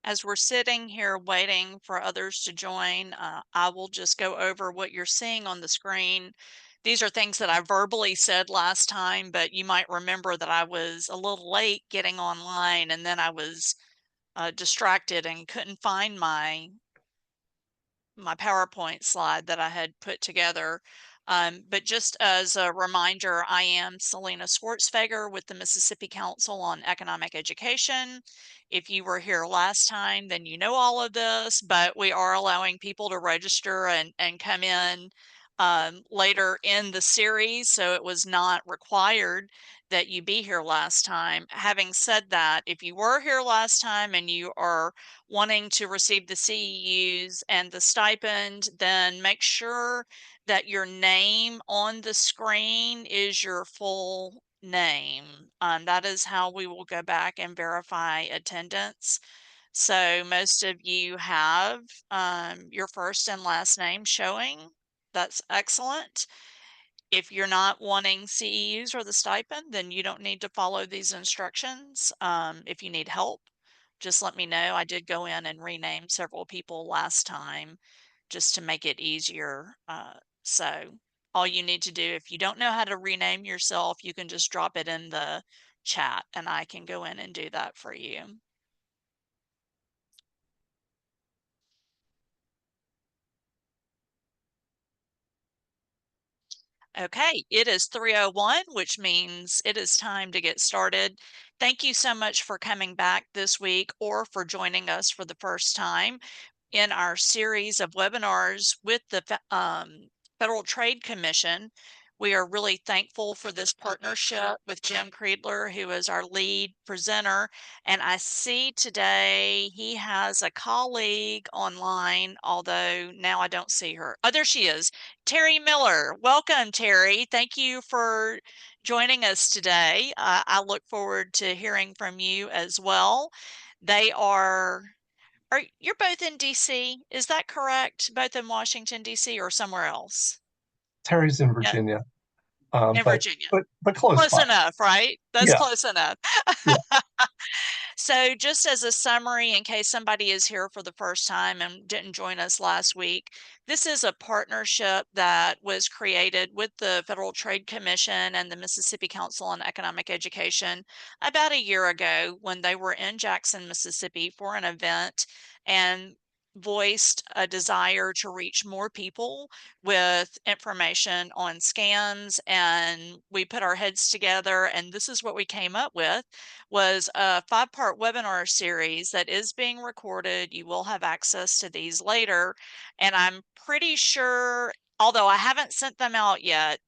As we're sitting here waiting for others to join, I will just go over what you're seeing on the screen. These are things that I verbally said last time, but you might remember that I was a little late getting online, and then I was distracted and couldn't find my PowerPoint slide that I had put together. But just as a reminder, I am Selena Swartzfeger with the Mississippi Council on Economic Education. If you were here last time, then you know all of this, but we are allowing people to register and come in later in the series, so it was not required that you be here last time. Having said that, if you were here last time and you are wanting to receive the CEUs and the stipend, then make sure that your name on the screen is your full name. That is how we will go back and verify attendance. So most of you have your first and last name showing. That's excellent. If you're not wanting CEUs or the stipend, then you don't need to follow these instructions. If you need help, just let me know. I did go in and rename several people last time just to make it easier. So all you need to do, if you don't know how to rename yourself, you can just drop it in the chat and I can go in and do that for you. Okay, it is 3:01, which means it is time to get started. Thank you so much for coming back this week or for joining us for the first time in our series of webinars with the Federal Trade Commission. We are really thankful for this partnership with Jim Creedler, who is our lead presenter. And I see today he has a colleague online, although now I don't see her. Oh, there she is. Terry Miller. Welcome, Terry. Thank you for joining us today. I look forward to hearing from you as well. They you're both in DC? Is that correct? Both in Washington, DC or somewhere else? Terry's in Yeah, Virginia, in but Virginia. close Close by. enough, right? That's Yeah, close enough. yeah. So just as a summary, in case somebody is here for the first time and didn't join us last week, this is a partnership that was created with the Federal Trade Commission and the Mississippi Council on Economic Education about a year ago when they were in Jackson, Mississippi for an event and voiced a desire to reach more people with information on scams. And we put our heads together and this is what we came up with was a 5-part webinar series that is being recorded. You will have access to these later. And I'm pretty sure, although I haven't sent them out yet,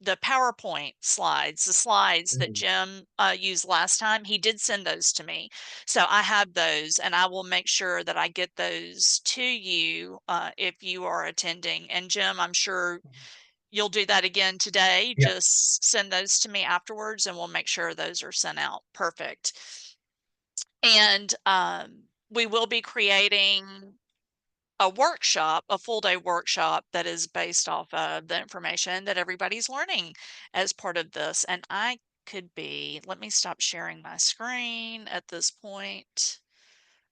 the PowerPoint slides, the slides that Jim used last time, he did send those to me. So I have those and I will make sure that I get those to you if you are attending. And Jim, I'm sure you'll do that again today. Yeah. Just send those to me afterwards and we'll make sure those are sent out. Perfect. And we will be creating a workshop, a full day workshop that is based off of the information that everybody's learning as part of this. And I could be, let me stop sharing my screen at this point.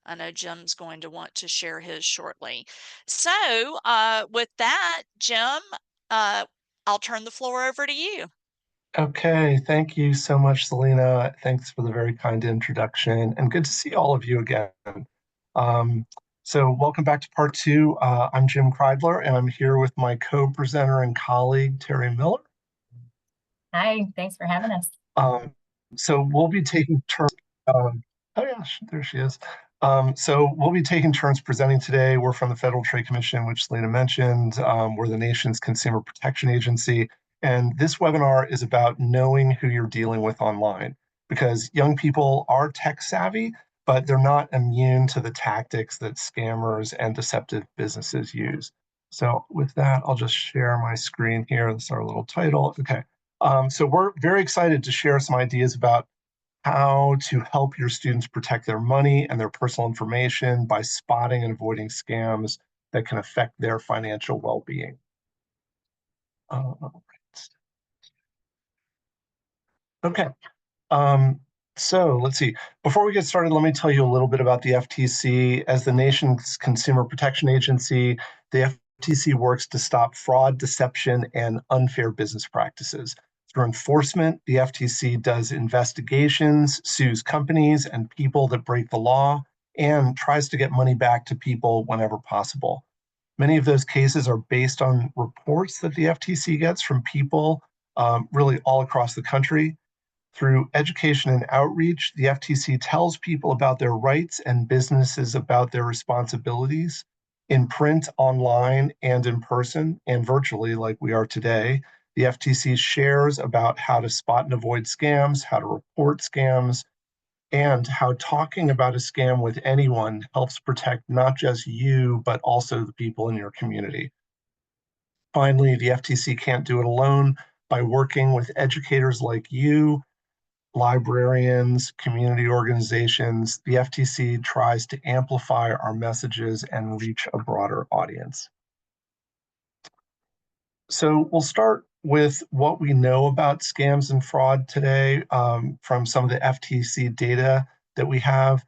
I know Jim's going to want to share his shortly. So with that, Jim, uh, I'll turn the floor over to you. Okay, thank you so much, Selena. Thanks for the very kind introduction, and good to see all of you again. Um, so welcome back to part two. I'm Jim Kreidler, and I'm here with my co-presenter and colleague, Terry Miller. Hi, thanks for having us. Um, so we'll be taking turns. Oh yeah, there she is. So we'll be taking turns presenting today. We're from the Federal Trade Commission, which Selena mentioned. We're the nation's consumer protection agency. And this webinar is about knowing who you're dealing with online because young people are tech savvy, but they're not immune to the tactics that scammers and deceptive businesses use. So with that, I'll just share my screen here. This is our little title. Okay. So we're very excited to share some ideas about how to help your students protect their money and their personal information by spotting and avoiding scams that can affect their financial well-being. Right. Okay. So let's see. Before we get started, let me tell you a little bit about the FTC. As the nation's consumer protection agency, the FTC works to stop fraud, deception, and unfair business practices. Through enforcement, the FTC does investigations, sues companies and people that break the law, and tries to get money back to people whenever possible. Many of those cases are based on reports that the FTC gets from people really all across the country. Through education and outreach, the FTC tells people about their rights and businesses about their responsibilities in print, online, and in person, and virtually, like we are today. The FTC shares about how to spot and avoid scams, how to report scams, and how talking about a scam with anyone helps protect not just you, but also the people in your community. Finally, the FTC can't do it alone. By working with educators like you, librarians, community organizations, the FTC tries to amplify our messages and reach a broader audience. So we'll start with what we know about scams and fraud today from some of the FTC data that we have.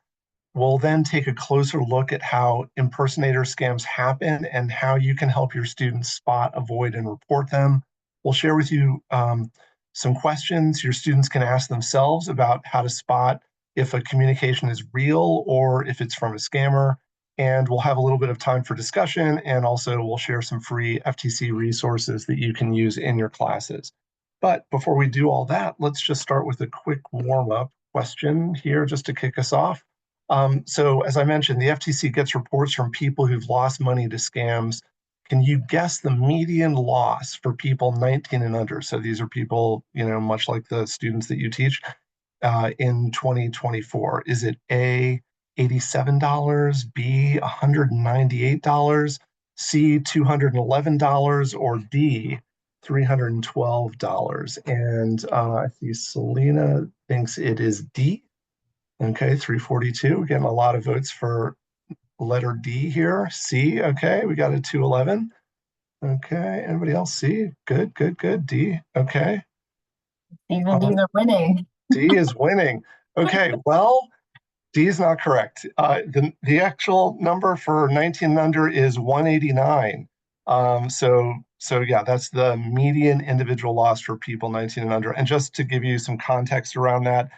We'll then take a closer look at how impersonator scams happen and how you can help your students spot, avoid, and report them. We'll share with you some questions your students can ask themselves about how to spot if a communication is real or if it's from a scammer. And we'll have a little bit of time for discussion, and also we'll share some free FTC resources that you can use in your classes. But before we do all that, let's just start with a quick warm-up question here just to kick us off. So as I mentioned, the FTC gets reports from people who've lost money to scams. Can you guess the median loss for people 19 and under? So these are people, much like the students that you teach in 2024. Is it A, $87, B, $198, C, $211, or D, $312? And I see Selena thinks it is D. Okay, 342. We're getting a lot of votes for letter D here. C, okay, we got a 211. Okay, anybody else? C, good, good, good. D, okay. Even these are winning. D is winning. Okay, well, D is not correct. The actual number for 19 and under is 189. So yeah, that's the median individual loss for people 19 and under. And just to give you some context around that,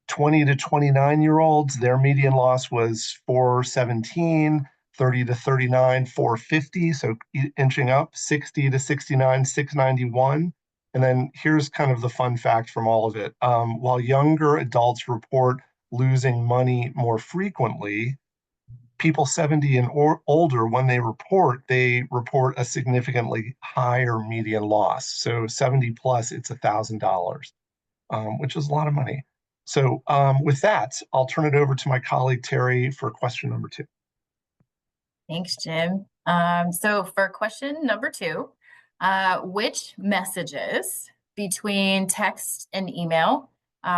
20 to 29-year-olds, their median loss was 417, 30 to 39, 450, so inching up, 60 to 69, 691. And then here's kind of the fun fact from all of it. While younger adults report losing money more frequently, people 70 and older, when they report a significantly higher median loss. So 70 plus, it's $1,000, which is a lot of money. So with that, I'll turn it over to my colleague, Terry, for question number 2. Thanks, Jim. So for question number 2, which messages between text and email,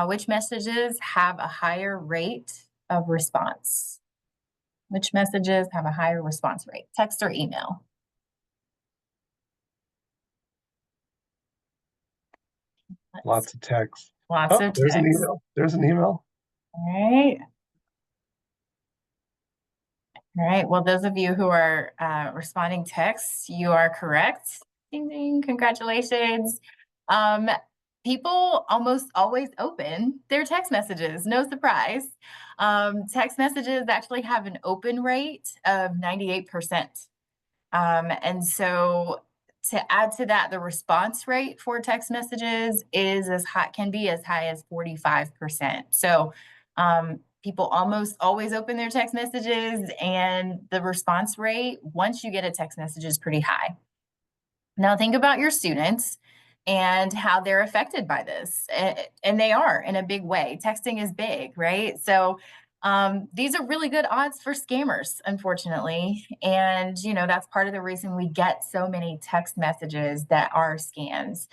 which messages have a higher rate of response? Which messages have a higher response rate, text or email? Lots of text. Lots of there's an text. email. There's an email. All right. All right. Well, those of you who are responding texts, you are correct. Ding, ding. Congratulations. People almost always open their text messages. No surprise. Text messages actually have an open rate of 98%. And so to add to that, the response rate for text messages is can be as high as 45%. So people almost always open their text messages, and the response rate, once you get a text message, is pretty high. Now think about your students and how they're affected by this. And they are in a big way. Texting is big, right? So these are really good odds for scammers, unfortunately. And, that's part of the reason we get so many text messages that are scams,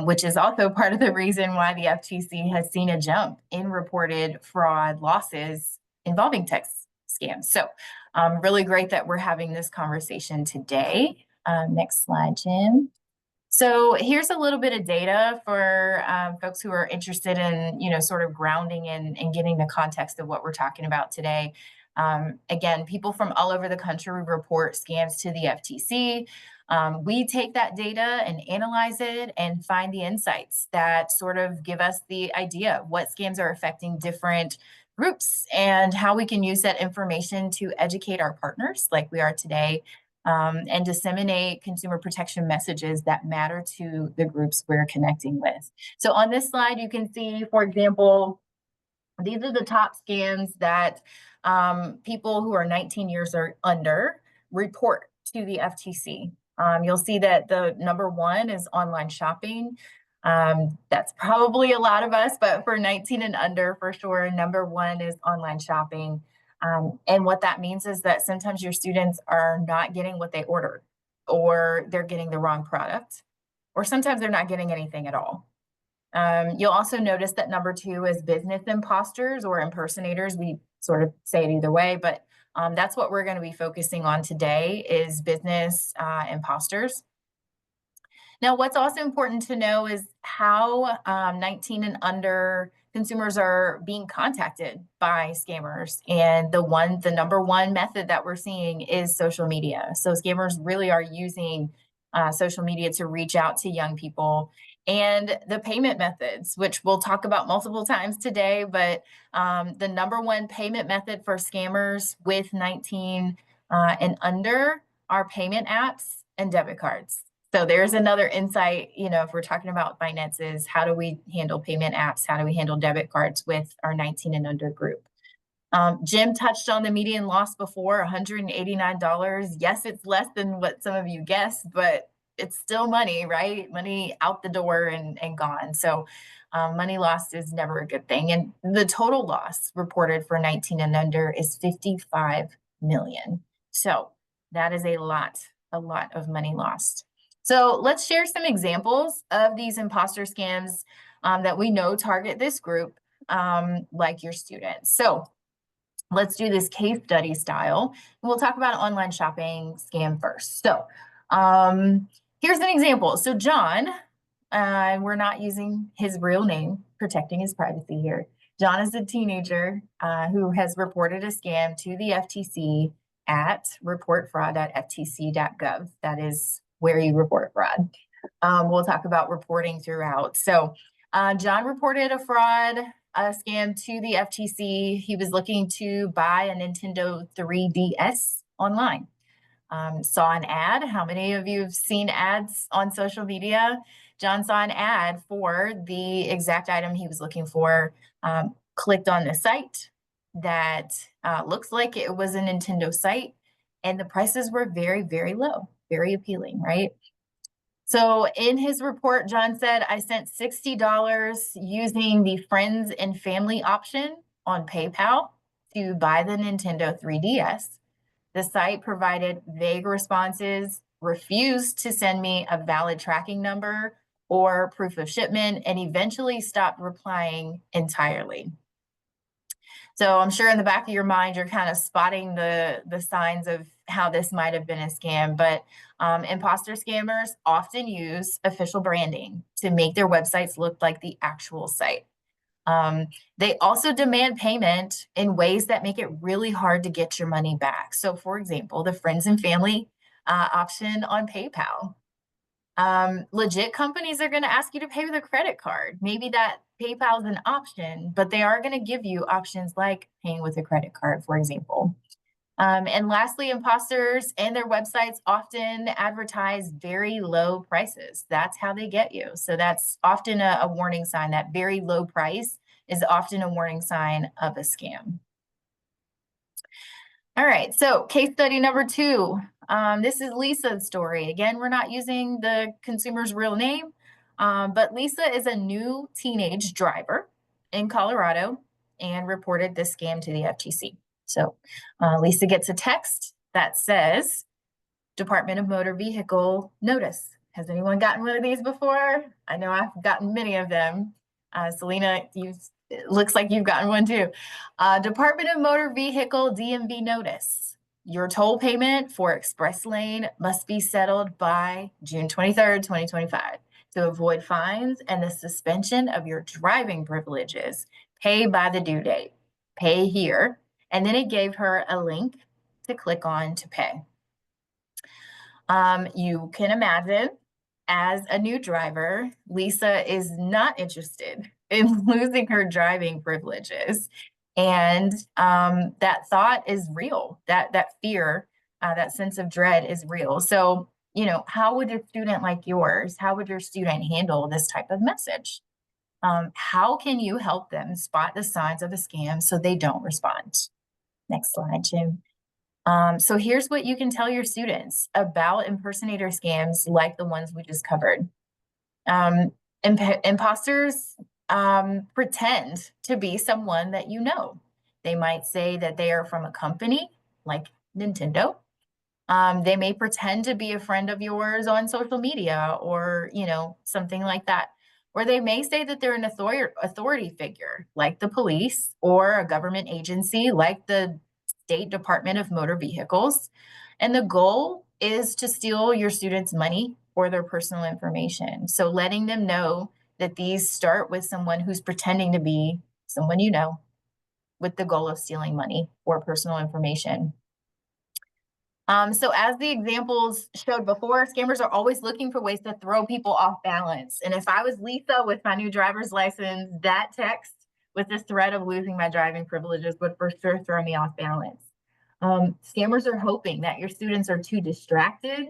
which is also part of the reason why the FTC has seen a jump in reported fraud losses involving text scams. So really great that we're having this conversation today. Next slide, Jim. So here's a little bit of data for folks who are interested in, sort of grounding and getting the context of what we're talking about today. Again, people from all over the country report scams to the FTC. We take that data and analyze it and find the insights that sort of give us the idea of what scams are affecting different groups and how we can use that information to educate our partners like we are today, and disseminate consumer protection messages that matter to the groups we're connecting with. So on this slide, you can see, for example, these are the top scams that people who are 19 years or under report to the FTC. You'll see that the number one is online shopping. That's probably a lot of us, but for 19 and under, for sure, number one is online shopping. And what that means is that sometimes your students are not getting what they ordered, or they're getting the wrong product, or sometimes they're not getting anything at all. You'll also notice that number two is business imposters or impersonators. We sort of say it either way, but that's what we're going to be focusing on today is business imposters. Now, what's also important to know is how 19 and under consumers are being contacted by scammers. And the number one method that we're seeing is social media. So scammers really are using social media to reach out to young people. And the payment methods, which we'll talk about multiple times today, but the number one payment method for scammers with 19 and under are payment apps and debit cards. So there's another insight, if we're talking about finances, how do we handle payment apps? How do we handle debit cards with our 19 and under group? Jim touched on the median loss before, $189. Yes, it's less than what some of you guessed, but it's still money, right? Money out the door and gone. So money lost is never a good thing. And the total loss reported for 19 and under is 55 million. So that is a lot of money lost. So let's share some examples of these imposter scams that we know target this group, like your students. So let's do this case study style. And we'll talk about online shopping scam first. So here's an example. So John, we're not using his real name, protecting his privacy here. John is a teenager who has reported a scam to the FTC at reportfraud.ftc.gov. That is where you report fraud. We'll talk about reporting throughout. So John reported a fraud scam to the FTC. He was looking to buy a Nintendo 3DS online. Saw an ad. How many of you have seen ads on social media? John saw an ad for the exact item he was looking for, clicked on the site that looks like it was a Nintendo site, and the prices were very, very low, very appealing, right? So in his report, John said, I sent $60 using the friends and family option on PayPal to buy the Nintendo 3DS. The site provided vague responses, refused to send me a valid tracking number or proof of shipment, and eventually stopped replying entirely. So I'm sure in the back of your mind, you're kind of spotting the signs of how this might have been a scam, but imposter scammers often use official branding to make their websites look like the actual site. They also demand payment in ways that make it really hard to get your money back. So for example, the friends and family option on PayPal. Legit companies are going to ask you to pay with a credit card. Maybe that PayPal is an option, but they are going to give you options like paying with a credit card, for example. And lastly, imposters and their websites often advertise very low prices. That's how they get you. So that's often a warning sign. That very low price is often a warning sign of a scam. All right, so case study number 2. This is Lisa's story. Again, we're not using the consumer's real name, but Lisa is a new teenage driver in Colorado and reported this scam to the FTC. So Lisa gets a text that says, Department of Motor Vehicle notice. Has anyone gotten one of these before? I know I've gotten many of them. Selena, it looks like you've gotten one too. Department of Motor Vehicle DMV notice. Your toll payment for express lane must be settled by June 23rd, 2025. To avoid fines and the suspension of your driving privileges, pay by the due date. Pay here. And then it gave her a link to click on to pay. You can imagine, as a new driver, Lisa is not interested in losing her driving privileges. And that thought is real. That fear, that sense of dread is real. So, how would a student like yours, how would your student handle this type of message? How can you help them spot the signs of a scam so they don't respond? Next slide, Jim. So here's what you can tell your students about impersonator scams like the ones we just covered. Imposters pretend to be someone that you know. They might say that they are from a company like Nintendo. They may pretend to be a friend of yours on social media or, something like that. Or they may say that they're an authority figure like the police or a government agency like the State Department of Motor Vehicles. And the goal is to steal your students' money or their personal information. So letting them know that these start with someone who's pretending to be someone you know with the goal of stealing money or personal information. So as the examples showed before, scammers are always looking for ways to throw people off balance. And if I was Lisa with my new driver's license, that text with the threat of losing my driving privileges would for sure throw me off balance. Scammers are hoping that your students are too distracted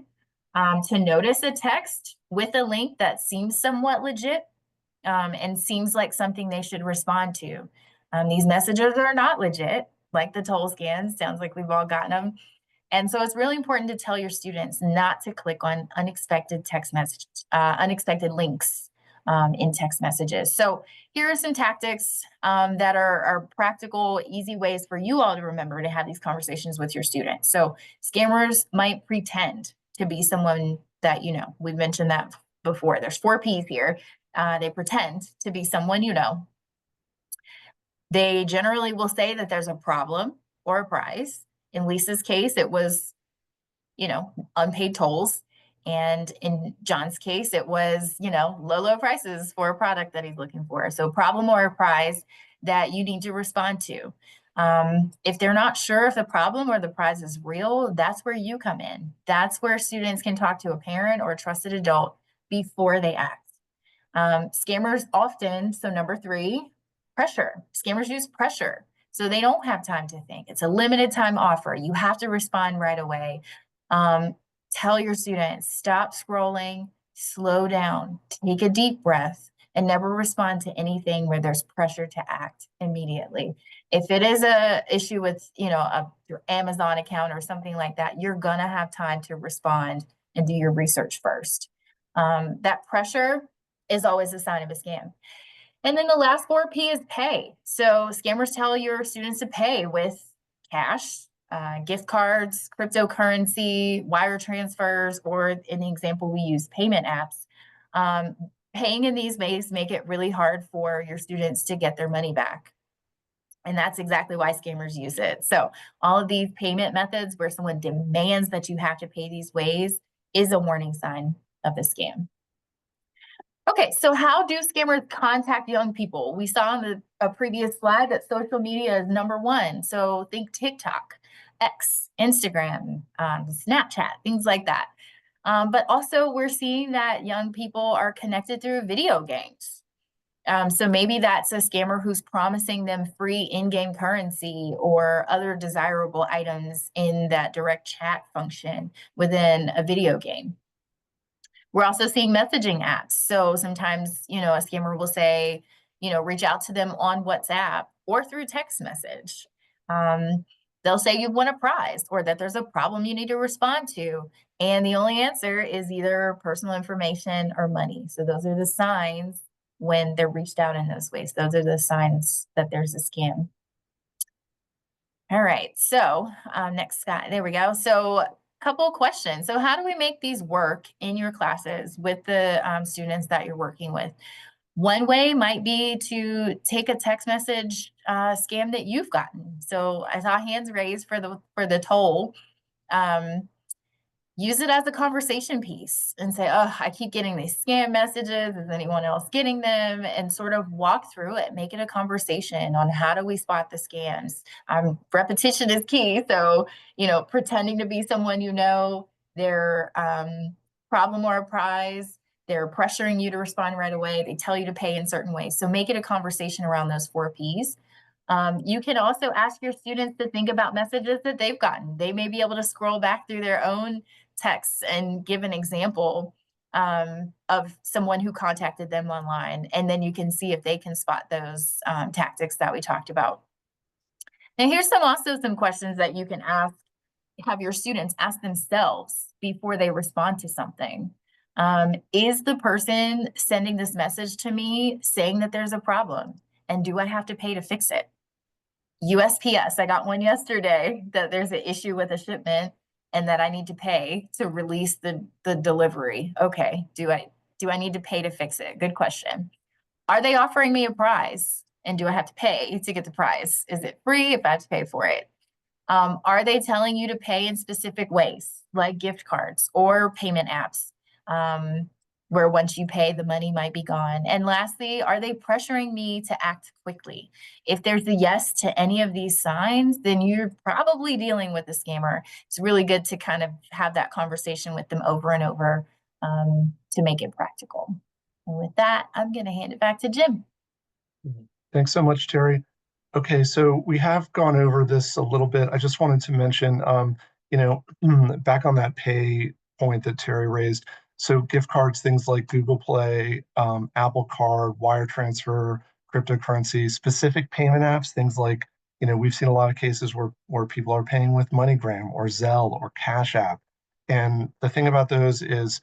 to notice a text with a link that seems somewhat legit and seems like something they should respond to. These messages are not legit, like the toll scans. Sounds like we've all gotten them. And so it's really important to tell your students not to click on unexpected text messages, unexpected links in text messages. So here are some tactics that are practical, easy ways for you all to remember to have these conversations with your students. So scammers might pretend to be someone that you know. We've mentioned that before. There's 4 P's here. They pretend to be someone you know. They generally will say that there's a problem or a prize. In Lisa's case, it was, unpaid tolls. And in John's case, it was, low prices for a product that he's looking for. So problem or a prize that you need to respond to. If they're not sure if the problem or the prize is real, that's where you come in. That's where students can talk to a parent or a trusted adult before they act. Scammers often, so number 3, pressure. Scammers use pressure. So they don't have time to think. It's a limited time offer. You have to respond right away. Tell your students, stop scrolling, slow down, take a deep breath, and never respond to anything where there's pressure to act immediately. If it is a issue with, your Amazon account or something like that, you're gonna have time to respond and do your research first. That pressure is always a sign of a scam. And then the last 4 P is pay. So scammers tell your students to pay with cash, gift cards, cryptocurrency, wire transfers, or in the example we use, payment apps. Paying in these ways make it really hard for your students to get their money back. And that's exactly why scammers use it. So all of these payment methods where someone demands that you have to pay these ways is a warning sign of the scam. Okay, so how do scammers contact young people? We saw on a previous slide that social media is number 1. So think TikTok, X, Instagram, Snapchat, things like that. But also we're seeing that young people are connected through video games. So maybe that's a scammer who's promising them free in-game currency or other desirable items in that direct chat function within a video game. We're also seeing messaging apps. So sometimes, a scammer will say, reach out to them on WhatsApp or through text message. They'll say you've won a prize or that there's a problem you need to respond to. And the only answer is either personal information or money. So those are the signs when they're reached out in those ways. Those are the signs that there's a scam. All right, so next slide, there we go. So couple questions. So how do we make these work in your classes with the students that you're working with? One way might be to take a text message scam that you've gotten. So I saw hands raised for the toll. Use it as a conversation piece and say, oh, I keep getting these scam messages. Is anyone else getting them? And sort of walk through it, make it a conversation on how do we spot the scams. Repetition is key. So, pretending to be someone their problem or a prize, they're pressuring you to respond right away. They tell you to pay in certain ways. So make it a conversation around those 4 Ps. You can also ask your students to think about messages that they've gotten. They may be able to scroll back through their own texts and give an example of someone who contacted them online. And then you can see if they can spot those tactics that we talked about. Now, here's some questions that you can have your students ask themselves before they respond to something. Is the person sending this message to me saying that there's a problem? And do I have to pay to fix it? USPS, I got one yesterday that there's an issue with a shipment and that I need to pay to release the delivery. Okay, do I need to pay to fix it? Good question. Are they offering me a prize? And do I have to pay to get the prize? Is it free if I have to pay for it? Are they telling you to pay in specific ways, like gift cards or payment apps, where once you pay, the money might be gone? And lastly, are they pressuring me to act quickly? If there's a yes to any of these signs, then you're probably dealing with a scammer. It's really good to kind of have that conversation with them over and over to make it practical. And with that, I'm going to hand it back to Jim. Thanks so much, Terry. Okay, so we have gone over this a little bit. I just wanted to mention, back on that pay point that Terry raised. So gift cards, things like Google Play, Apple Card, wire transfer, cryptocurrency, specific payment apps, things like, we've seen a lot of cases where people are paying with MoneyGram or Zelle or Cash App. And the thing about those is,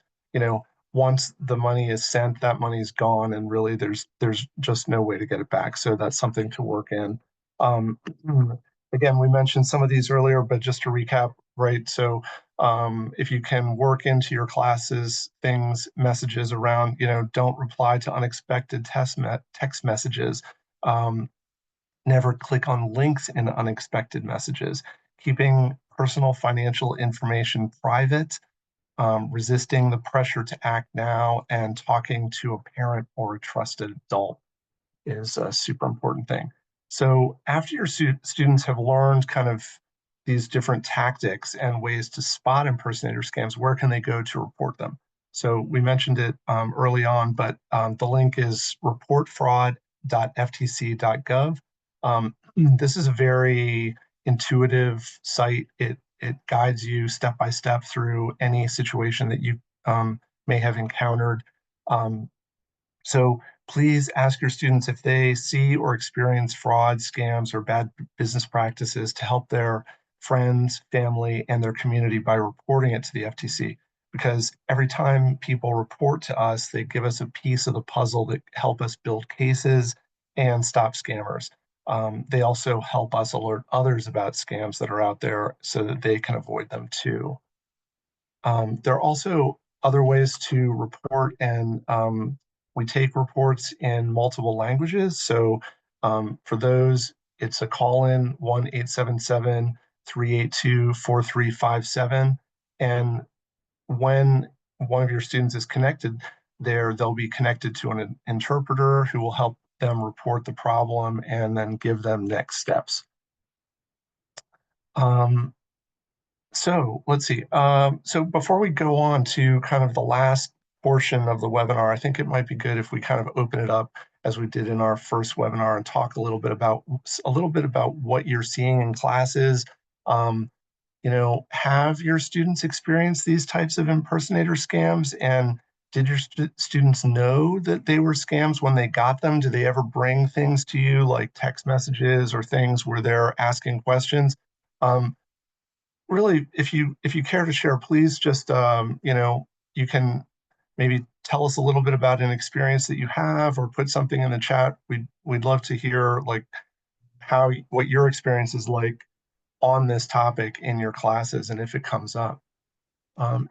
once the money is sent, that money is gone, and really there's just no way to get it back. So that's something to work in. Again, we mentioned some of these earlier, but just to recap, right? So if you can work into your classes messages around, don't reply to unexpected text messages. Never click on links in unexpected messages. Keeping personal financial information private. Resisting the pressure to act now, and talking to a parent or a trusted adult is a super important thing. So after your students have learned kind of these different tactics and ways to spot impersonator scams, where can they go to report them? So we mentioned it early on, but the link is reportfraud.ftc.gov. This is a very intuitive site. It guides you step by step through any situation that you may have encountered. So please ask your students if they see or experience fraud, scams, or bad business practices to help their friends, family, and their community by reporting it to the FTC. Because every time people report to us, they give us a piece of the puzzle that help us build cases and stop scammers. They also help us alert others about scams that are out there so that they can avoid them too. There are also other ways to report, and we take reports in multiple languages. So for those, it's a call-in 1-877-382-4357. And when one of your students is connected there, they'll be connected to an interpreter who will help them report the problem and then give them next steps. So let's see. So before we go on to kind of the last portion of the webinar, I think it might be good if we kind of open it up as we did in our first webinar and talk a little bit about what you're seeing in classes. Have your students experienced these types of impersonator scams? And did your students know that they were scams when they got them? Do they ever bring things to you like text messages or things where they're asking questions? Really, if you care to share, please just, you can maybe tell us a little bit about an experience that you have, or put something in the chat. We'd love to hear like what your experience is like on this topic in your classes, and if it comes up.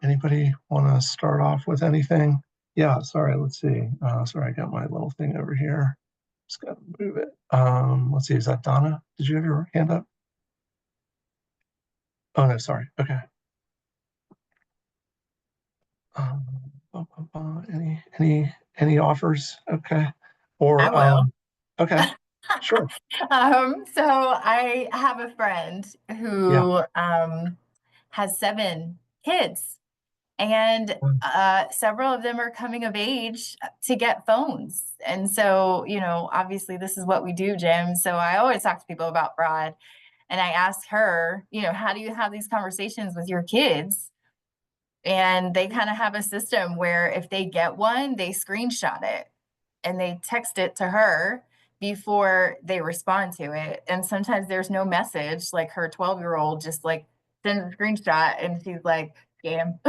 Anybody want to start off with anything? Yeah, sorry, let's see. Sorry, I got my little thing over here. Just gotta move it. Let's see, is that Donna? Did you have your hand up? Oh no, sorry. Okay. Um, any offers? Okay. I Or will. okay, sure. So I have a friend Yeah. who has 7 kids, and several of them are coming of age to get phones. And so, obviously, this is what we do, Jim. So I always talk to people about fraud, and I ask her, how do you have these conversations with your kids? And they kind of have a system where if they get one, they screenshot it and they text it to her before they respond to it. And sometimes there's no message, like her 12-year-old just like sends a screenshot and she's like, scam.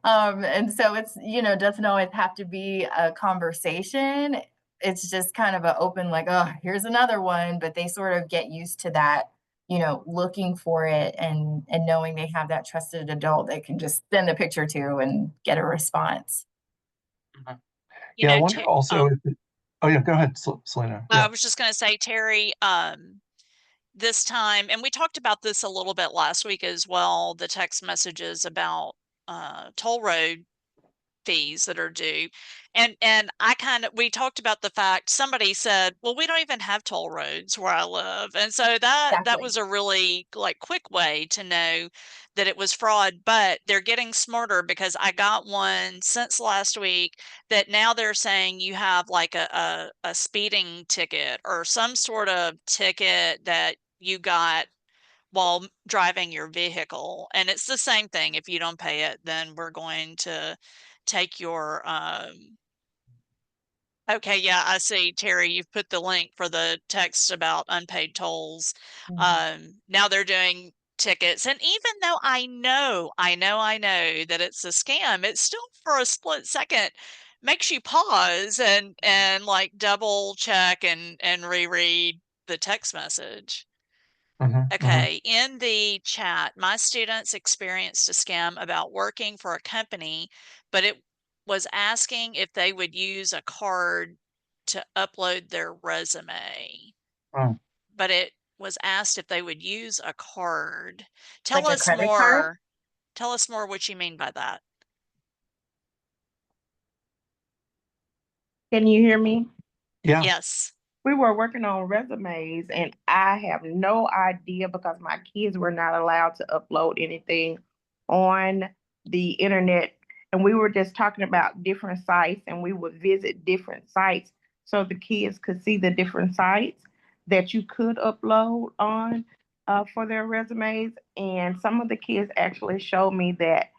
And so it's, doesn't always have to be a conversation. It's just kind of an open, like, oh, here's another one, but they sort of get used to that, looking for it and knowing they have that trusted adult they can just send a picture to and get a response. Mhm. You Yeah, I know, wonder also if oh yeah, go ahead, Selena. I Yeah. was just going to say, Terry, this time, and we talked about this a little bit last week as well, the text messages about toll road fees that are due. And we talked about the fact somebody said, well, we don't even have toll roads where I live. And so that Exactly. was a really like quick way to know that it was fraud, but they're getting smarter because I got one since last week that now they're saying you have like a speeding ticket or some sort of ticket that you got while driving your vehicle. And it's the same thing. If you don't pay it, then we're going to take your okay, yeah, I see, Terry, you've put the link for the text about unpaid tolls. Mhm. Now they're doing tickets. And even though I know that it's a scam, it's still for a split second makes you pause and like double check and reread the text message. Hmm. Okay, in the chat, my students experienced a scam about working for a company, but it was asking if they would use a card to upload their resume. Mm. But it was asked if they would use a card. Tell Like a us credit card? more. Tell us more what you mean by that. Can you hear me? Yeah. Yes. We were working on resumes, and I have no idea because my kids were not allowed to upload anything on the internet. And we were just talking about different sites, and we would visit different sites so the kids could see the different sites that you could upload on for their resumes. And some of the kids actually showed me that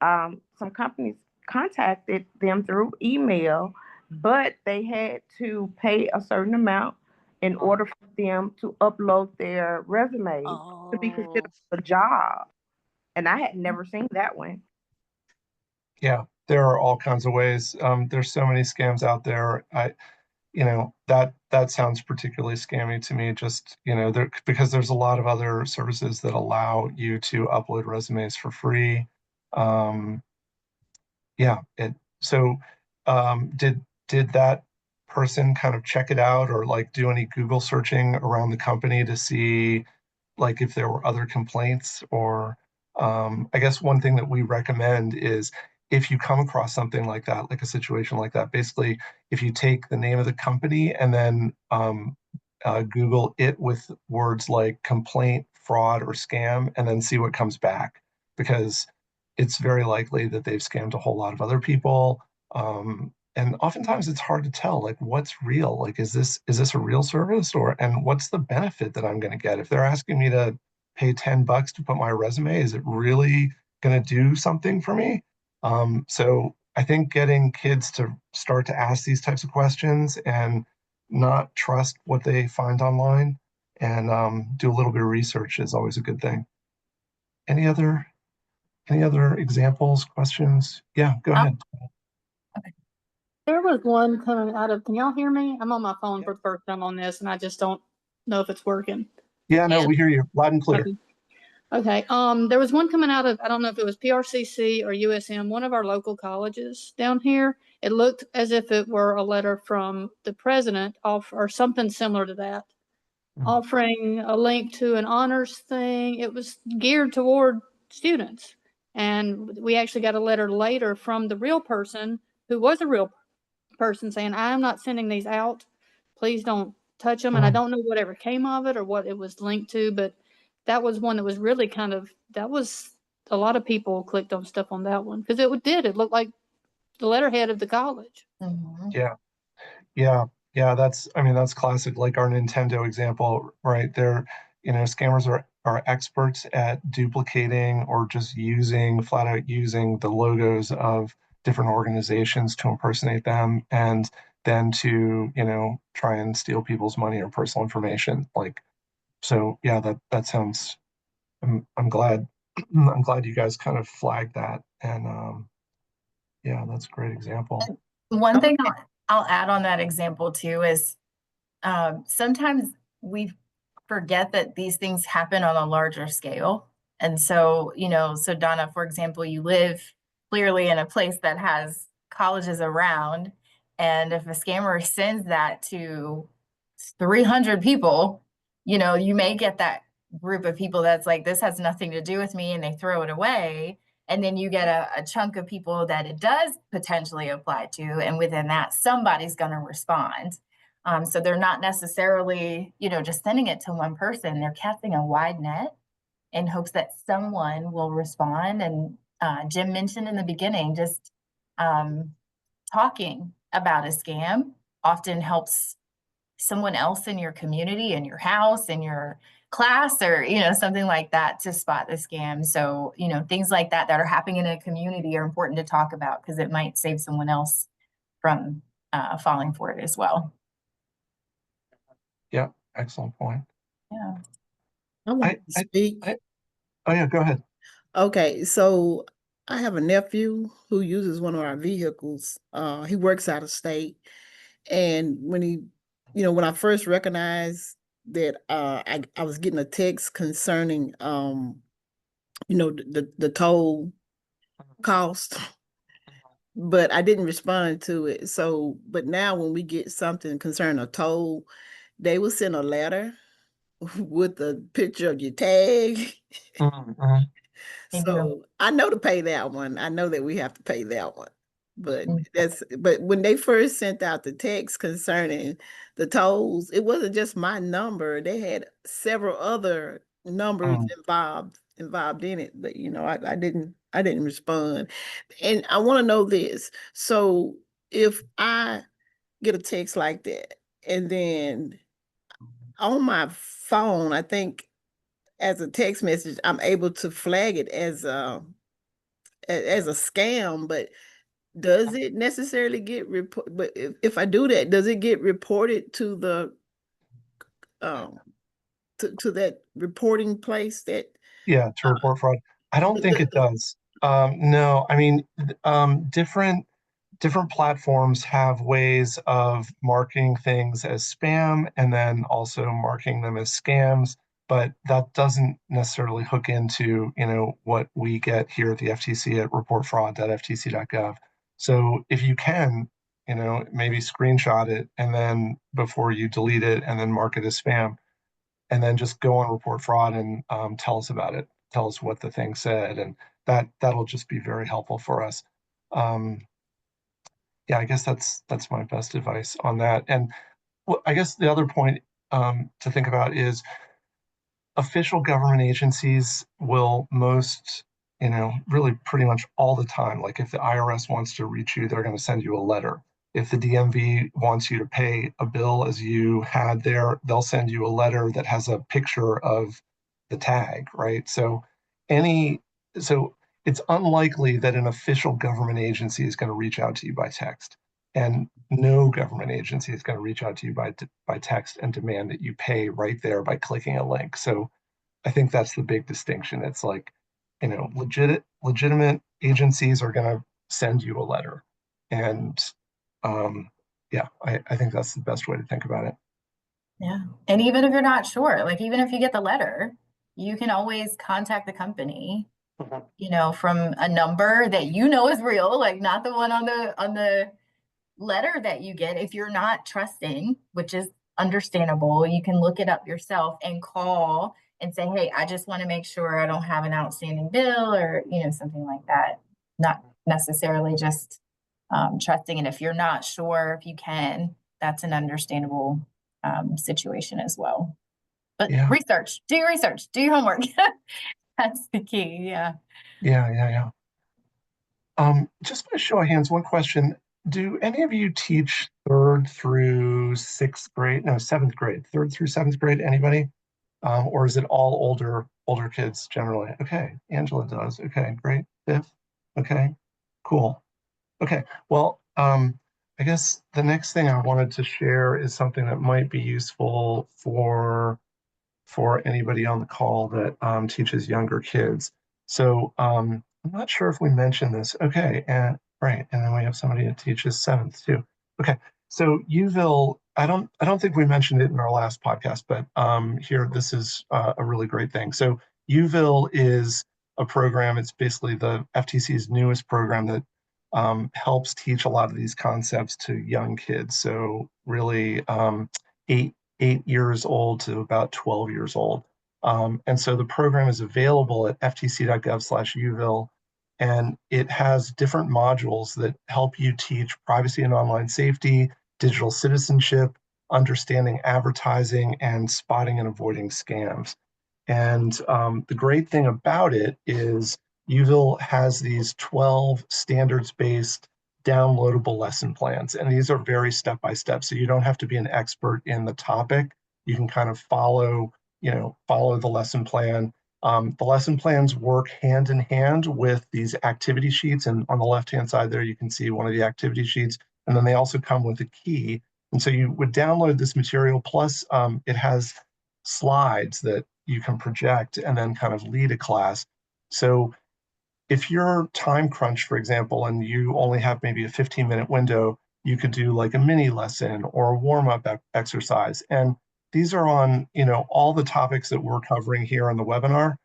some companies contacted them through email, but they had to pay a certain amount in order for them to upload their resumes to be considered Oh. a job. And I had never seen that one. Yeah, there are all kinds of ways. There's so many scams out there. That sounds particularly scammy to me. Just, because there's a lot of other services that allow you to upload resumes for free. Um, yeah, so did that person kind of check it out or like do any Google searching around the company to see like if there were other complaints or I guess one thing that we recommend is if you come across something like that, like a situation like that, basically if you take the name of the company and then Google it with words like complaint, fraud, or scam, and then see what comes back because it's very likely that they've scammed a whole lot of other people. And oftentimes it's hard to tell like what's real. Like, is this a real service and what's the benefit that I'm going to get? If they're asking me to pay $10 to put my resume, is it really going to do something for me? So I think getting kids to start to ask these types of questions and not trust what they find online and do a little bit of research is always a good thing. Any other examples, questions? Yeah, go Oh, ahead. There was one coming out of, can y'all hear me? I'm on my phone Yeah. for the first time on this and I just don't know if it's working. Yeah, no, Yeah. we hear you loud and clear. Okay. Okay, there was one coming out of, I don't know if it was PRCC or USM, one of our local colleges down here. It looked as if it were a letter from the president or something similar to that, offering a link to an honors thing. It was geared toward students. And we actually got a letter later from the real person who was a real person saying, I'm not sending these out. Please don't touch them. And I don't know whatever came of it or what it was linked to, but that was one that was really that was a lot of people clicked on stuff on that one because it looked like the letterhead of the college. Yeah. Yeah. Yeah. That's classic, like our Nintendo example, right? Scammers are experts at duplicating or just flat out using the logos of different organizations to impersonate them and then to, try and steal people's money or personal information. So yeah, that sounds, I'm glad, I'm glad you guys kind of flagged that. And, yeah, that's a great example. One thing I'll add on that example too is sometimes we forget that these things happen on a larger scale. And so, so Donna, for example, you live clearly in a place that has colleges around. And if a scammer sends that to 300 people, you may get that group of people that's like, this has nothing to do with me, and they throw it away. And then you get a chunk of people that it does potentially apply to. And within that, somebody's going to respond. So they're not necessarily, just sending it to one person. They're casting a wide net in hopes that someone will respond. And Jim mentioned in the beginning, just talking about a scam often helps someone else in your community, in your house, in your class, or something like that, to spot the scam. So things like that are happening in a community are important to talk about because it might save someone else from falling for it as well. Yeah, excellent point. Yeah. I want to speak. Oh yeah, go ahead. Okay, so I have a nephew who uses one of our vehicles. He works out of state, and when I first recognized that I was getting a text concerning the toll cost, but I didn't respond to it. So, but now when we get something concerning a toll, they will send a letter with a picture of your tag. So I know to pay that one. I know that we have to pay that one. But when they first sent out the text concerning the tolls, it wasn't just my number. They had several other numbers involved in it. But I didn't respond. And I want to know this. So if I get a text like that, and then on my phone, I think as a text message, I'm able to flag it as a scam, but does it necessarily get report? But if I do that, does it get reported to the to that reporting place that? Yeah, to report fraud. I don't think it does. No, I mean, different platforms have ways of marking things as spam and then also marking them as scams, but that doesn't necessarily hook into, what we get here at the FTC at reportfraud.ftc.gov. So if you can, maybe screenshot it and then before you delete it and then mark it as spam, and then just go on report fraud and tell us about it. Tell us what the thing said, and that'll just be very helpful for us. Yeah, I guess that's my best advice on that. And I guess the other point to think about is official government agencies will really pretty much all the time. Like if the IRS wants to reach you, they're going to send you a letter. If the DMV wants you to pay a bill as you had there, they'll send you a letter that has a picture of the tag, right? So it's unlikely that an official government agency is going to reach out to you by text. And no government agency is going to reach out to you by text and demand that you pay right there by clicking a link. So I think that's the big distinction. It's like, legitimate agencies are going to send you a letter. And yeah, I think that's the best way to think about it. Yeah. And even if you're not sure, like even if you get the letter, you can always contact the company, Mhm. you know, from a number that you know is real, like not the one on the letter that you get. If you're not trusting, which is understandable, you can look it up yourself and call and say, hey, I just want to make sure I don't have an outstanding bill or, you know, something like that. Not necessarily just trusting. And if you're not sure if you can, that's an understandable situation as well. But Yeah. research, do your research, do your homework. That's the key. Yeah. Yeah. Just by show of hands, one question. Do any of you teach third through sixth grade? No, seventh grade, third through seventh grade, anybody? Or is it all older kids generally? Okay, Angela does. Okay, great. Fifth. Okay, cool. Okay, well, I guess the next thing I wanted to share is something that might be useful for anybody on the call that teaches younger kids. So I'm not sure if we mentioned this. Okay, and right, and then we have somebody that teaches seventh too. Okay, so Uville, I don't think we mentioned it in our last podcast, but here this is a really great thing. So Uville is a program. It's basically the FTC's newest program that helps teach a lot of these concepts to young kids. So really, 8 years old to about 12 years old. And so the program is available at ftc.gov/uville, and it has different modules that help you teach privacy and online safety, digital citizenship, understanding advertising, and spotting and avoiding scams. And the great thing about it is Uville has these 12 standards-based downloadable lesson plans. And these are very step-by-step. So you don't have to be an expert in the topic. You can kind of follow the lesson plan. The lesson plans work hand in hand with these activity sheets. And on the left-hand side there, you can see one of the activity sheets. And then they also come with a key. And so you would download this material, plus it has slides that you can project and then kind of lead a class. So if you're time crunched, for example, and you only have maybe a 15-minute window, you could do like a mini lesson or a warm-up exercise. And these are on, all the topics that we're covering here on the webinar.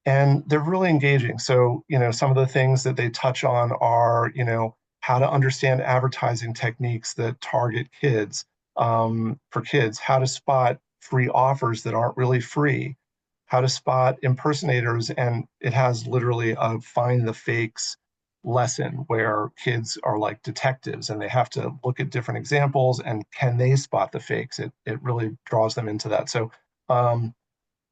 And they're really engaging. So, some of the things that they touch on are, how to understand advertising techniques that target kids, for kids, how to spot free offers that aren't really free, how to spot impersonators, and it has literally a find the fakes lesson where kids are like detectives and they have to look at different examples and can they spot the fakes. It really draws them into that. So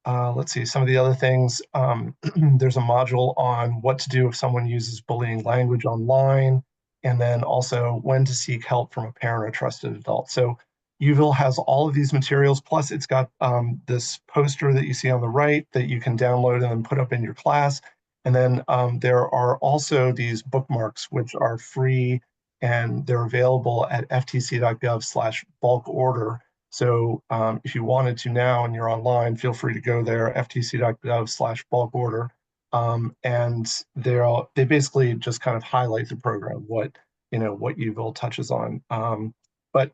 let's see some of the other things. There's a module on what to do if someone uses bullying language online, and then also when to seek help from a parent or trusted adult. So Uville has all of these materials, plus it's got this poster that you see on the right that you can download and then put up in your class. And then there are also these bookmarks, which are free, and they're available at ftc.gov/bulk order. So if you wanted to now and you're online, feel free to go there, ftc.gov/bulk order. And they basically just kind of highlight the program, what Uville touches on. But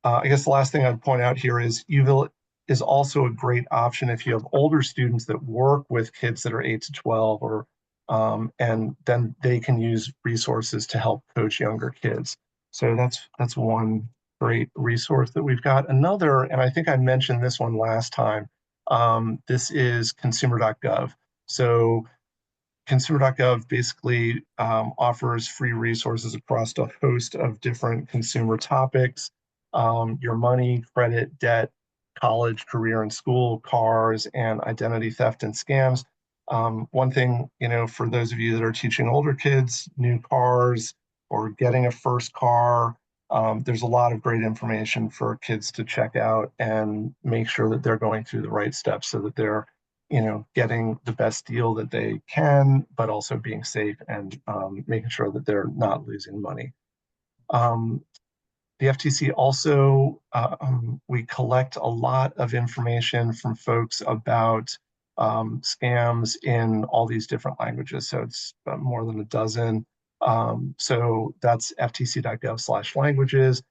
I guess the last thing I'd point out here is Uville is also a great option if you have older students that work with kids that are 8 to 12, or and then they can use resources to help coach younger kids. So that's one great resource that we've got. Another, and I think I mentioned this one last time, this is consumer.gov. So consumer.gov basically offers free resources across a host of different consumer topics. Your money, credit, debt, college, career and school, cars, and identity theft and scams. One thing, for those of you that are teaching older kids, new cars or getting a first car, there's a lot of great information for kids to check out and make sure that they're going through the right steps so that they're getting the best deal that they can, but also being safe and making sure that they're not losing money. The FTC also, we collect a lot of information from folks about scams in all these different languages. So it's more than a dozen. So that's ftc.gov/languages.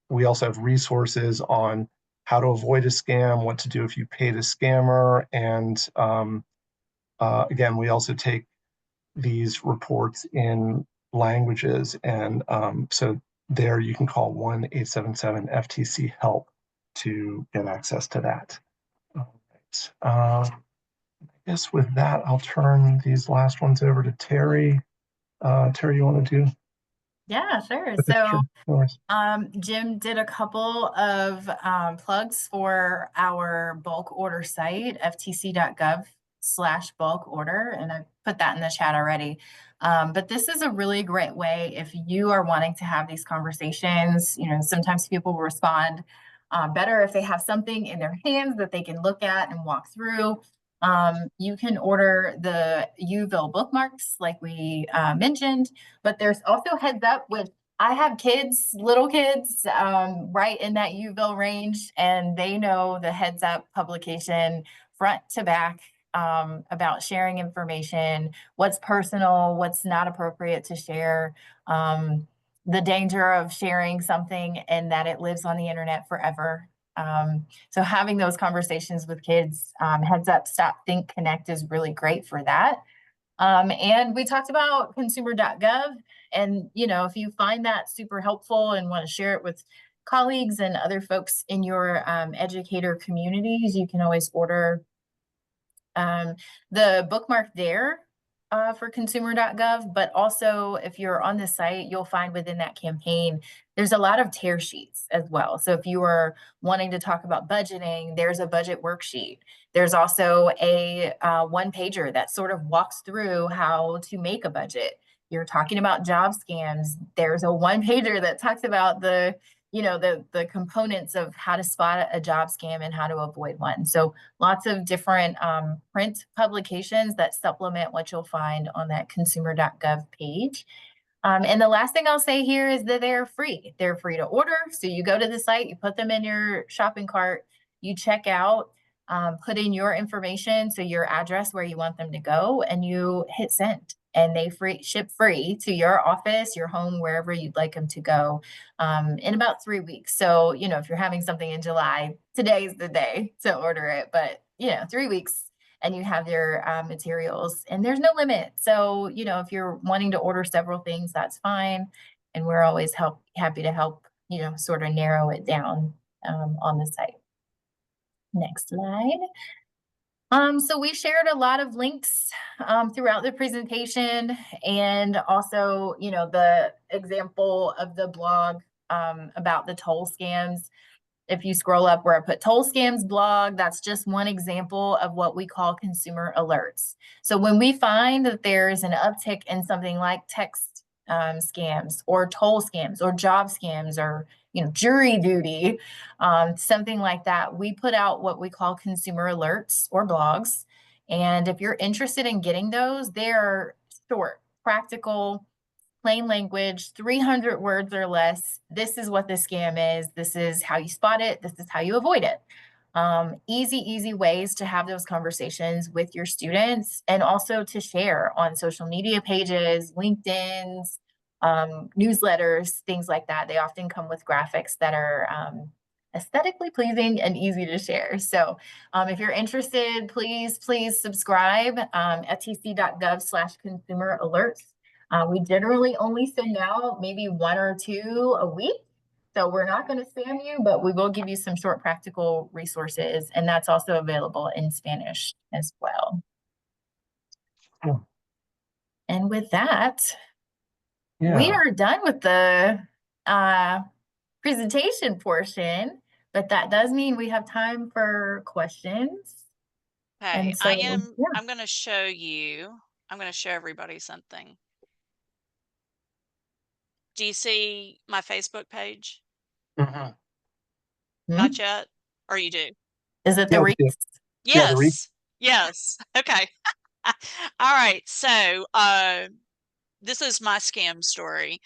We also have resources on how to avoid a scam, what to do if you paid a scammer. And again, we also take these reports in languages. And so there you can call 1-877-FTC-HELP to get access to that. All right. I guess with that, I'll turn these last ones over to Terry. Terry, you want to do? Yeah, sure. Okay, So sure. Jim did a couple of plugs for our bulk order site, ftc.gov/bulk order, and I put that in the chat already. But this is a really great way if you are wanting to have these conversations. You know, sometimes people will respond better if they have something in their hands that they can look at and walk through. You can order the UVille bookmarks like we mentioned, but there's also heads up with I have kids, little kids, right in that UVille range, and they know the heads up publication front to back about sharing information, what's personal, what's not appropriate to share, the danger of sharing something and that it lives on the internet forever. So having those conversations with kids, heads up, stop, think, connect is really great for that. And we talked about consumer.gov. And, you know, if you find that super helpful and want to share it with colleagues and other folks in your educator communities, you can always order the bookmark there for consumer.gov. But also, if you're on the site, you'll find within that campaign, there's a lot of tear sheets as well. So if you are wanting to talk about budgeting, there's a budget worksheet. There's also a one pager that sort of walks through how to make a budget. You're talking about job scams. There's a one pager that talks about the components of how to spot a job scam and how to avoid one. So lots of different print publications that supplement what you'll find on that consumer.gov page. And the last thing I'll say here is that they're free. They're free to order. So you go to the site, you put them in your shopping cart, you check out, put in your information, so your address where you want them to go, and you hit send. And they ship free to your office, your home, wherever you'd like them to go in about 3 weeks. So, you know, if you're having something in July, today's the day to order it. But, you know, 3 weeks and you have your materials and there's no limit. So, you know, if you're wanting to order several things, that's fine. And we're always happy to help, you know, sort of narrow it down on the site. Next slide. So we shared a lot of links throughout the presentation, and also, you know, the example of the blog about the toll scams. If you scroll up where I put toll scams blog, that's just one example of what we call consumer alerts. So when we find that there's an uptick in something like text scams or toll scams or job scams or, you know, jury duty, something like that, we put out what we call consumer alerts or blogs. And if you're interested in getting those, they're short, practical, plain language, 300 words or less. This is what the scam is. This is how you spot it. This is how you avoid it. Easy ways to have those conversations with your students and also to share on social media pages, LinkedIn's, newsletters, things like that. They often come with graphics that are aesthetically pleasing and easy to share. So if you're interested, please subscribe at ftc.gov/consumer alerts. We generally only send out maybe 1 or 2 a week. So we're not going to spam you, but we will give you some short practical resources. And that's also available in Spanish as well. Yeah. And with that, Yeah. we are done with the presentation portion, but that does mean we have time for questions. Okay, And so, yeah. I'm going to show everybody something. Do you see my Facebook page? Mm-hmm. Not yet? Or you do? Is it the Yeah, Reeks? Yeah, the Reeks. Yes. Okay. All right. So, this is my scam story.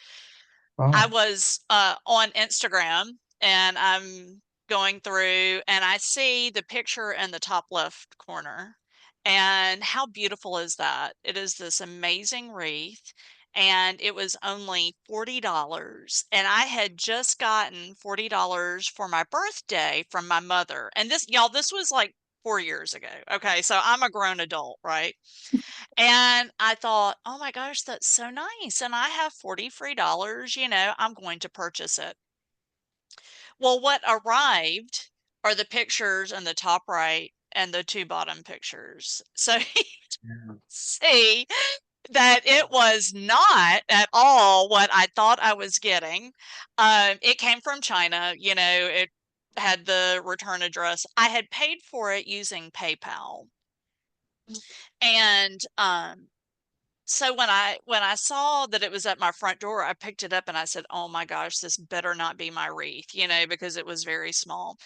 Oh. I was on Instagram and I'm going through and I see the picture in the top left corner. And how beautiful is that? It is this amazing wreath. and it was only $40. And I had just gotten $40 for my birthday from my mother. And this, y'all, this was like 4 years ago. Okay. So I'm a grown adult, right? And I thought, oh my gosh, that's so nice. And I have 40 free dollars, I'm going to purchase it. Well, what arrived are the pictures in the top right and the two bottom pictures. So Yeah. see that it was not at all what I thought I was getting. It came from China, it had the return address. I had paid for it using PayPal. And so when I saw that it was at my front door, I picked it up and I said, "Oh my gosh, this better not be my wreath," because it was very small.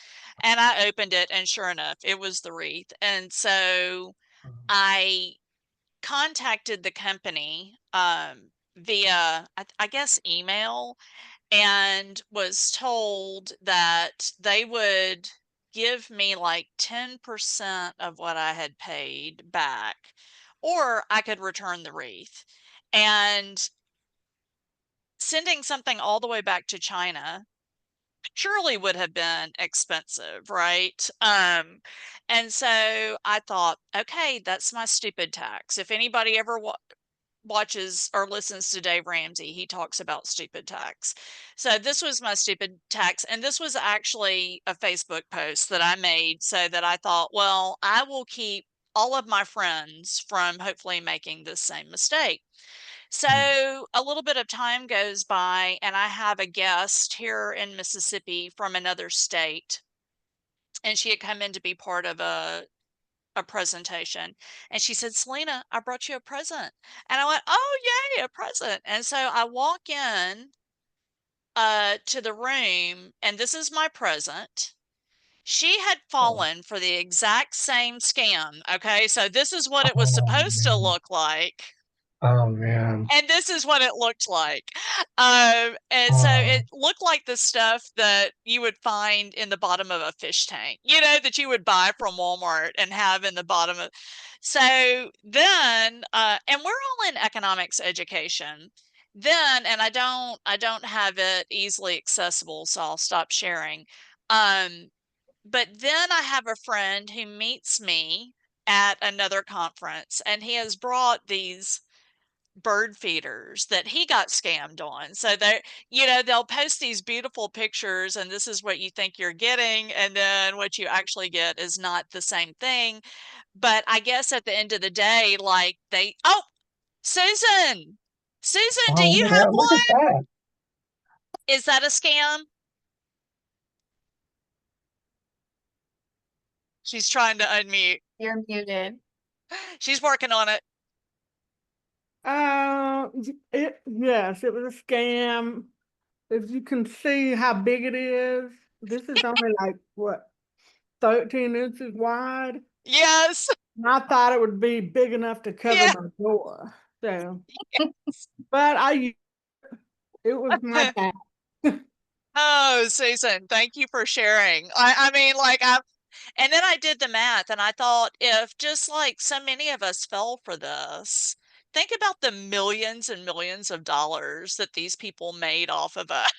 And I opened it and sure enough, it was the wreath. And so I contacted the company via I guess email, and was told that they would give me like 10% of what I had paid back, or I could return the wreath. And sending something all the way back to China surely would have been expensive, right? And so I thought, okay, that's my stupid tax. If anybody ever watches or listens to Dave Ramsey, he talks about stupid tax. So this was my stupid tax. And this was actually a Facebook post that I made so that I thought, well, I will keep all of my friends from hopefully making this same mistake. So a little bit of time goes by, and I have a guest here in Mississippi from another state. And she had come in to be part of a presentation, and she said, "Selena, I brought you a present." And I went, "Oh, yay, a present." And so I walk in to the room, and this is my present. She had fallen for the exact same scam. Okay, so this is what it was Oh, supposed to man. look like. Oh, man. And this is what it looked like. And so Oh, it looked like the stuff that you would find in the bottom of a fish tank, that you would buy from Walmart and have in the bottom of. So then, and we're all in economics education. Then, and I don't have it easily accessible, so I'll stop sharing. But then I have a friend who meets me at another conference, and he has brought these bird feeders that he got scammed on. So they'll post these beautiful pictures, and this is what you think you're getting, and then what you actually get is not the same thing. But I guess at the end of the day, like Susan, Susan, do oh, you yeah, have look at one? that. Is that a scam? She's trying to unmute. You're muted. She's working on it. Yes, it was a scam. If you can see how big it is, this is only like what, 13 inches wide. Yes. And I thought it would be big enough to cover Yeah. my door. So, but it was my time. Oh, Susan, thank you for sharing. I mean, and then I did the math, and I thought, if just like so many of us fell for this, think about the millions and millions of dollars that these people made off of us,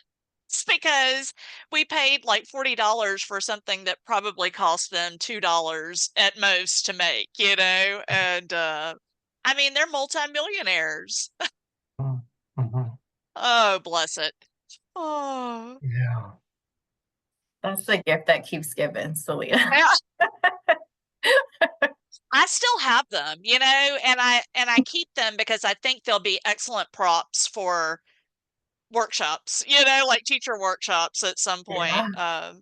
because we paid like $40 for something that probably cost them $2 at most to make, and I mean, they're multimillionaires. Mhm. Oh, bless it. Oh. Yeah. That's the gift that keeps giving, Selena. I still have them, and I keep them because I think they'll be excellent props for workshops, like teacher workshops at some point. Yeah.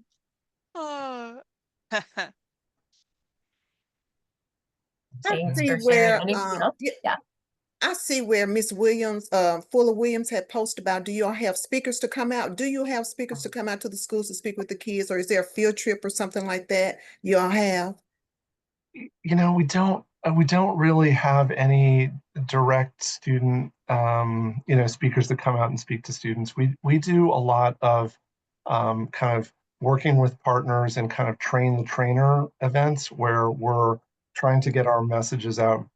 Oh. I Thanks see for sharing. where Anything else? Yeah. I see where Miss Williams, Fuller Williams had posted about, do y'all have speakers to come out? Do you have speakers to come out to the schools to speak with the kids, or is there a field trip or something like that y'all have? We don't really have any direct student, speakers that come out and speak to students. We do a lot of kind of working with partners and kind of train the trainer events where we're trying to get our messages out,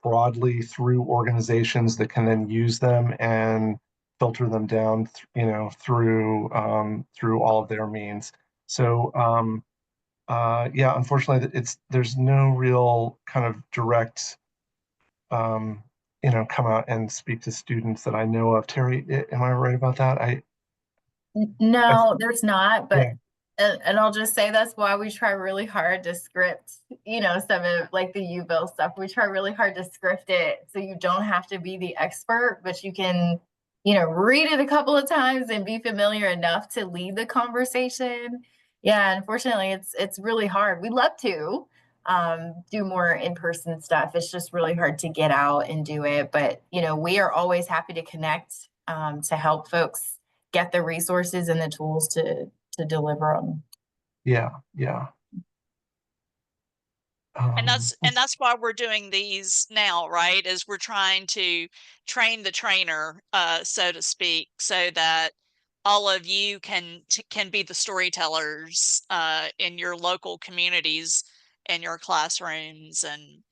broadly through organizations that can then use them and filter them down, through all of their means. So, yeah, unfortunately, there's no real kind of direct, come out and speak to students that I know of. Terry, am I right about that? No, there's not, but Yeah. and I'll just say that's why we try really hard to script, some of like the UBill stuff. We try really hard to script it so you don't have to be the expert, but you can, read it a couple of times and be familiar enough to lead the conversation. Yeah, unfortunately, it's really hard. We love to do more in-person stuff. It's just really hard to get out and do it. But, we are always happy to connect to help folks get the resources and the tools to deliver them. Yeah. And that's why we're doing these now, right? Is we're trying to train the trainer, so to speak, so that all of you can be the storytellers in your local communities, in your classrooms, and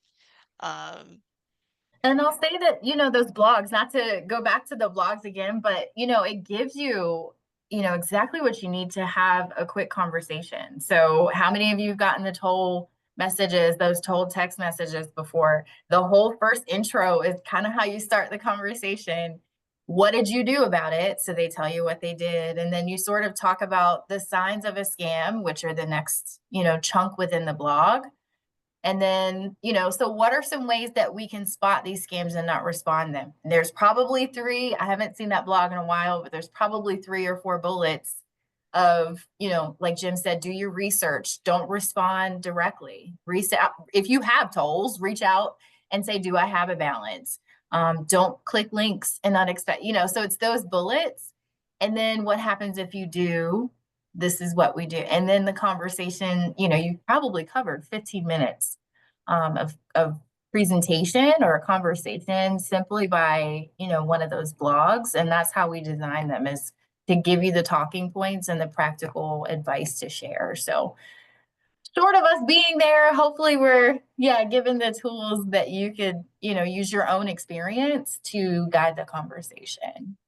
And I'll say that, those blogs, not to go back to the blogs again, but, it gives you, exactly what you need to have a quick conversation. So how many of you have gotten the toll messages, those told text messages before? The whole first intro is kind of how you start the conversation. What did you do about it? So they tell you what they did. And then you sort of talk about the signs of a scam, which are the next, chunk within the blog. And then, so what are some ways that we can spot these scams and not respond them? There's probably 3. I haven't seen that blog in a while, but there's probably 3 or 4 bullets of, like Jim said, do your research, don't respond directly. Reach out. If you have tolls, reach out and say, do I have a balance? Don't click links and not expect, so it's those bullets. And then what happens if you do? This is what we do. And then the conversation, you probably covered 15 minutes of presentation or a conversation simply by, one of those blogs. And that's how we design them, is to give you the talking points and the practical advice to share. So short of us being there, hopefully we're, given the tools that you could, use your own experience to guide the conversation.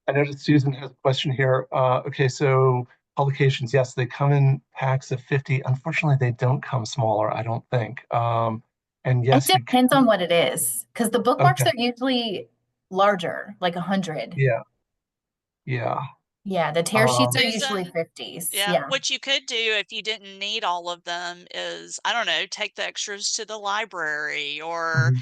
I noticed Susan has a question here. Okay, so publications, yes, they come in packs of 50. Unfortunately, they don't come smaller, I don't think. And yes, it depends on what it is, because the bookmarks are usually larger, like 100. Yeah. Yeah, the tear sheets are usually 50s. Yeah, what you could do if you didn't need all of them is, I don't know, take the extras to the library or,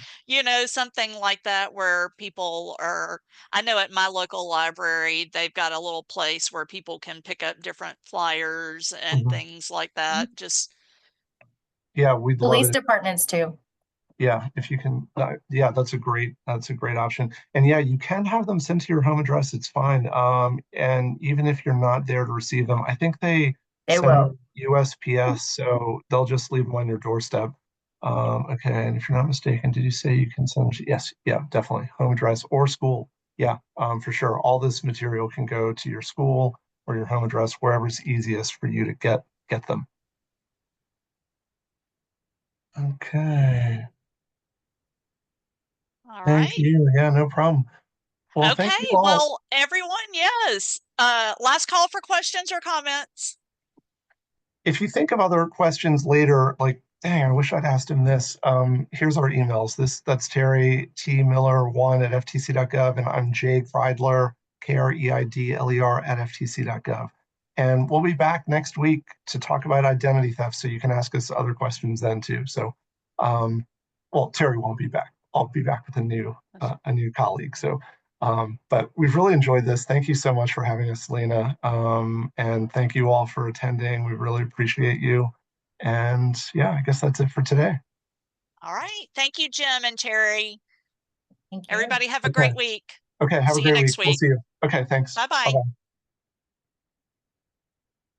something like that, where people are, I know at my local library, they've got a little place where people can pick up different flyers and things like that. Just. Yeah, we'd love police it. departments too. Yeah, if you can, that's a great option. And yeah, you can have them sent to your home address. It's fine. And even if you're not there to receive them, I think they send will. USPS, so they'll just leave them on your doorstep. Okay, and if you're not mistaken, did you say you can send? Yes, yeah, definitely home address or school. Yeah, for sure. All this material can go to your school or your home address, wherever's easiest for you to get them. Okay. All Thank right. you. Yeah, no problem. Well, Okay. thank you all. Well, everyone, yes. Last call for questions or comments. If you think of other questions later, like, dang, I wish I'd asked him this. Here's our emails. That's Terry T. Miller1 at ftc.gov, and I'm Jay Kreidler, KREIDLER at ftc.gov. And we'll be back next week to talk about identity theft, so you can ask us other questions then too. So, well, Terry won't be back. I'll be back with a new colleague. So, but we've really enjoyed this. Thank you so much for having us, Lena. And thank you all for attending. We really appreciate you. And yeah, I guess that's it for today. All right. Thank you, Jim and Terry. Thank you. Everybody have a great week. Okay, have a great week. We'll see you. Okay, thanks. Bye-bye. Bye-bye.